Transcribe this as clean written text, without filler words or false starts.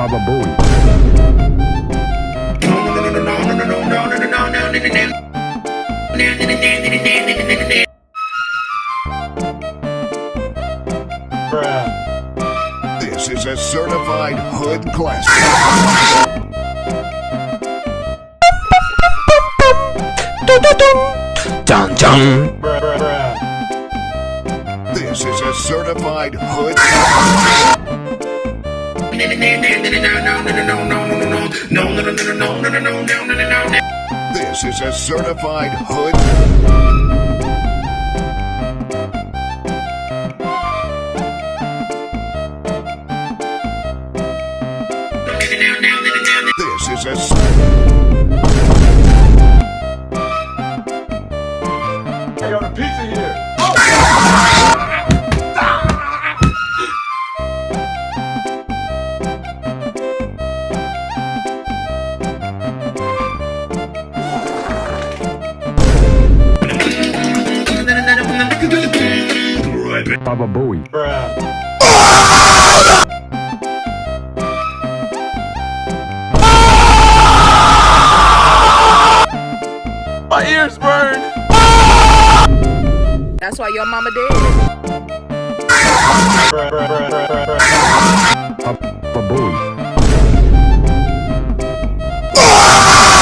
Baba Booey. This is a certified hood classic. Dun dun. This is a certified hood. This is a certified hood. This is a. I got a pizza here. Baba Booey. My ears burn. That's why your mama dead. Baba Booey.